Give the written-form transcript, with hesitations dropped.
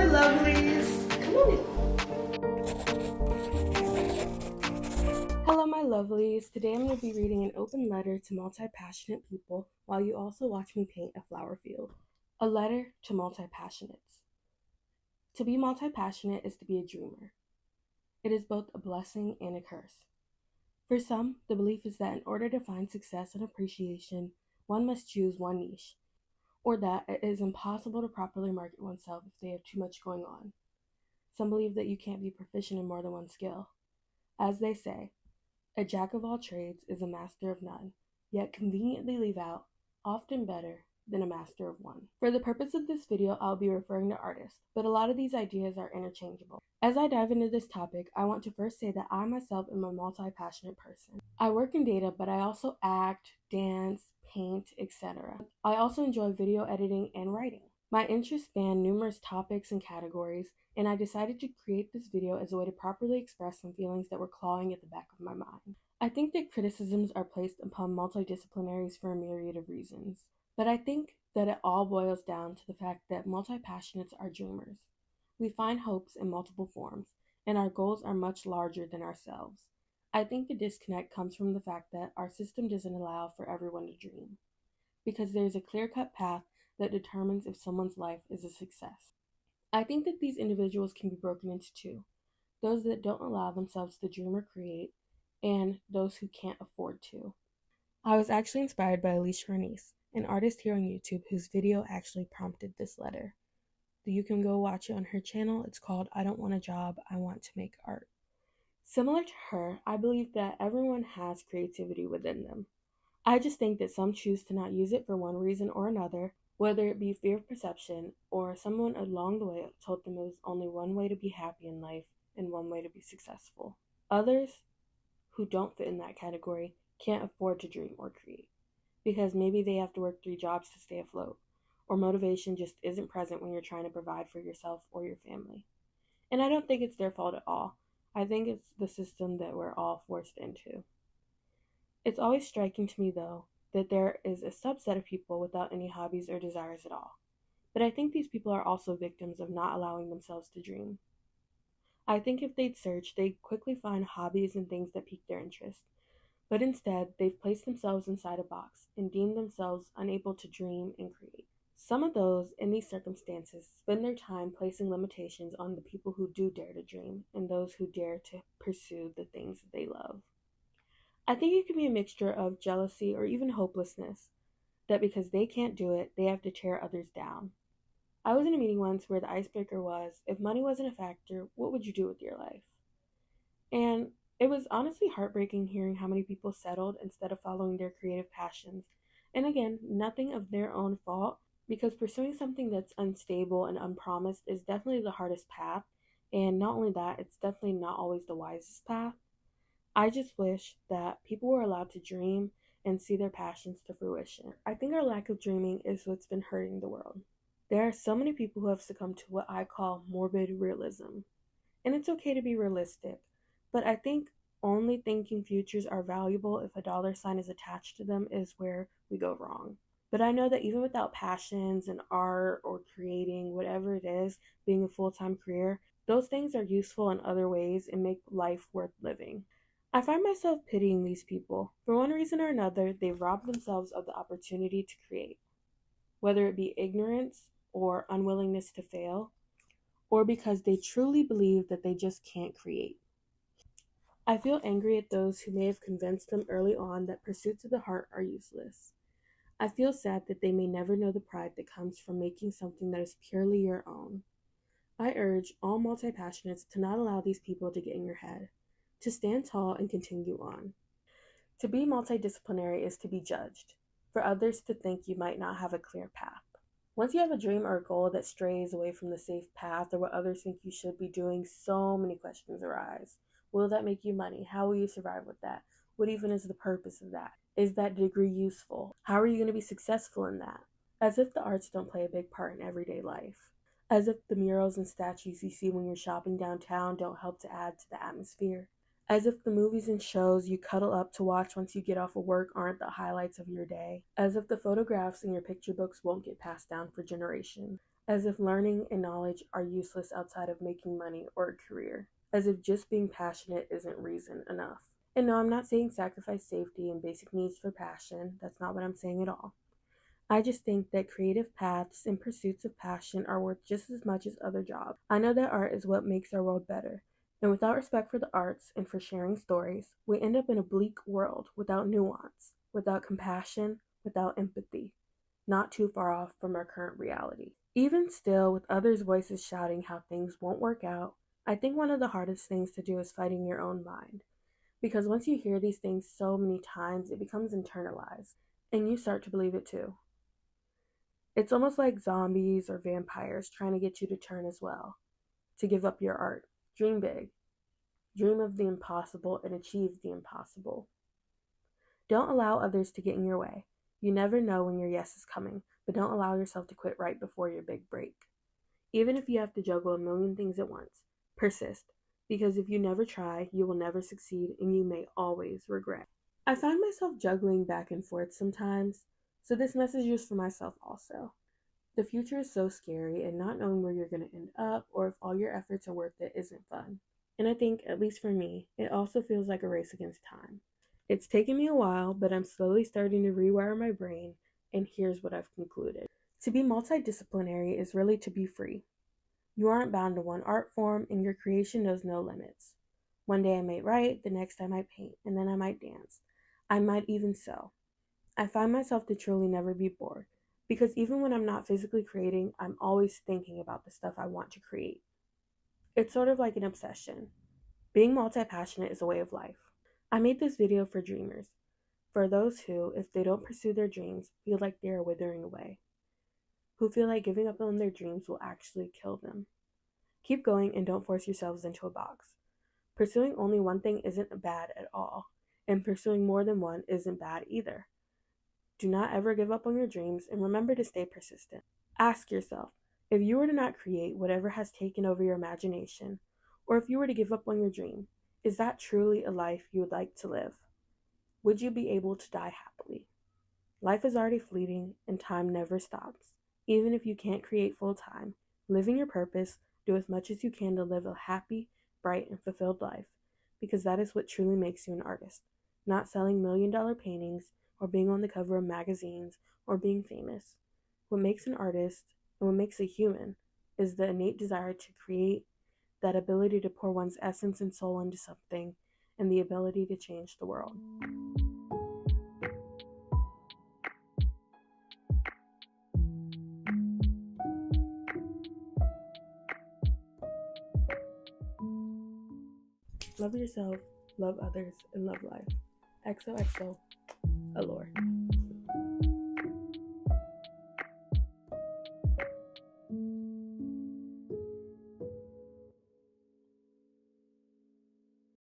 lovelies. Come on in. Hello, my lovelies. Today I'm going to be reading an open letter to multi-passionate people while you also watch me paint a flower field. A letter to multi-passionates. To be multi-passionate is to be a dreamer. It is both a blessing and a curse. For some, the belief is that in order to find success and appreciation, one must choose one niche, or that it is impossible to properly market oneself if they have too much going on. Some believe that you can't be proficient in more than one skill. As they say, a jack of all trades is a master of none, yet conveniently leave out, often better than a master of one. For the purpose of this video, I'll be referring to artists, but a lot of these ideas are interchangeable. As I dive into this topic, I want to first say that I myself am a multi-passionate person. I work in data, but I also act, dance, paint, etc. I also enjoy video editing and writing. My interests span numerous topics and categories, and I decided to create this video as a way to properly express some feelings that were clawing at the back of my mind. I think that criticisms are placed upon multidisciplinaries for a myriad of reasons, but I think that it all boils down to the fact that multi-passionates are dreamers. We find hopes in multiple forms, and our goals are much larger than ourselves. I think the disconnect comes from the fact that our system doesn't allow for everyone to dream, because there's a clear-cut path that determines if someone's life is a success. I think that these individuals can be broken into two: those that don't allow themselves to dream or create, and those who can't afford to. I was actually inspired by Alecia Renece, an artist here on YouTube whose video actually prompted this letter. You can go watch it on her channel. It's called I Don't Want a Job, I Want to Make Art. Similar to her, I believe that everyone has creativity within them. I just think that some choose to not use it for one reason or another, whether it be fear of perception or someone along the way told them there was only one way to be happy in life and one way to be successful. Others, who don't fit in that category, can't afford to dream or create, because maybe they have to work 3 jobs to stay afloat, or motivation just isn't present when you're trying to provide for yourself or your family. And I don't think it's their fault at all. I think it's the system that we're all forced into. It's always striking to me, though, that there is a subset of people without any hobbies or desires at all. But I think these people are also victims of not allowing themselves to dream. I think if they'd search, they'd quickly find hobbies and things that pique their interest. But instead, they've placed themselves inside a box and deemed themselves unable to dream and create. Some of those, in these circumstances, spend their time placing limitations on the people who do dare to dream and those who dare to pursue the things that they love. I think it can be a mixture of jealousy or even hopelessness, that because they can't do it, they have to tear others down. I was in a meeting once where the icebreaker was, if money wasn't a factor, what would you do with your life? And it was honestly heartbreaking hearing how many people settled instead of following their creative passions. And again, nothing of their own fault, because pursuing something that's unstable and unpromised is definitely the hardest path, and not only that, it's definitely not always the wisest path. I just wish that people were allowed to dream and see their passions to fruition. I think our lack of dreaming is what's been hurting the world. There are so many people who have succumbed to what I call morbid realism. And it's okay to be realistic, but I think only thinking futures are valuable if a dollar sign is attached to them is where we go wrong. But I know that even without passions and art or creating, whatever it is, being a full-time career, those things are useful in other ways and make life worth living. I find myself pitying these people. For one reason or another, they've robbed themselves of the opportunity to create, whether it be ignorance or unwillingness to fail, or because they truly believe that they just can't create. I feel angry at those who may have convinced them early on that pursuits of the heart are useless. I feel sad that they may never know the pride that comes from making something that is purely your own. I urge all multi-passionates to not allow these people to get in your head, to stand tall and continue on. To be multidisciplinary is to be judged, for others to think you might not have a clear path. Once you have a dream or a goal that strays away from the safe path or what others think you should be doing, so many questions arise. Will that make you money? How will you survive with that? What even is the purpose of that? Is that degree useful? How are you going to be successful in that? As if the arts don't play a big part in everyday life. As if the murals and statues you see when you're shopping downtown don't help to add to the atmosphere. As if the movies and shows you cuddle up to watch once you get off of work aren't the highlights of your day. As if the photographs in your picture books won't get passed down for generations. As if learning and knowledge are useless outside of making money or a career. As if just being passionate isn't reason enough. And no, I'm not saying sacrifice safety and basic needs for passion. That's not what I'm saying at all. I just think that creative paths and pursuits of passion are worth just as much as other jobs. I know that art is what makes our world better. And without respect for the arts and for sharing stories, we end up in a bleak world without nuance, without compassion, without empathy, not too far off from our current reality. Even still, with others' voices shouting how things won't work out, I think one of the hardest things to do is fighting your own mind. Because once you hear these things so many times, it becomes internalized, and you start to believe it too. It's almost like zombies or vampires trying to get you to turn as well, to give up your art. Dream big. Dream of the impossible and achieve the impossible. Don't allow others to get in your way. You never know when your yes is coming, but don't allow yourself to quit right before your big break. Even if you have to juggle a million things at once, persist, because if you never try, you will never succeed and you may always regret. I find myself juggling back and forth sometimes, so this message is for myself also. The future is so scary, and not knowing where you're going to end up or if all your efforts are worth it isn't fun. And I think, at least for me, it also feels like a race against time. It's taken me a while, but I'm slowly starting to rewire my brain, and here's what I've concluded. To be multidisciplinary is really to be free. You aren't bound to one art form, and your creation knows no limits. One day I might write, the next I might paint, and then I might dance. I might even sew. I find myself to truly never be bored, because even when I'm not physically creating, I'm always thinking about the stuff I want to create. It's sort of like an obsession. Being multi-passionate is a way of life. I made this video for dreamers, for those who, if they don't pursue their dreams, feel like they are withering away, who feel like giving up on their dreams will actually kill them. Keep going and don't force yourselves into a box. Pursuing only one thing isn't bad at all, and pursuing more than one isn't bad either. Do not ever give up on your dreams, and remember to stay persistent. Ask yourself, if you were to not create whatever has taken over your imagination, or if you were to give up on your dream, is that truly a life you would like to live? Would you be able to die happily? Life is already fleeting, and time never stops. Even if you can't create full time, living your purpose, do as much as you can to live a happy, bright, and fulfilled life, because that is what truly makes you an artist, not selling $1,000,000 paintings, or being on the cover of magazines, or being famous. What makes an artist, and what makes a human, is the innate desire to create, that ability to pour one's essence and soul into something, and the ability to change the world. Love yourself, love others, and love life. XOXO, Allure.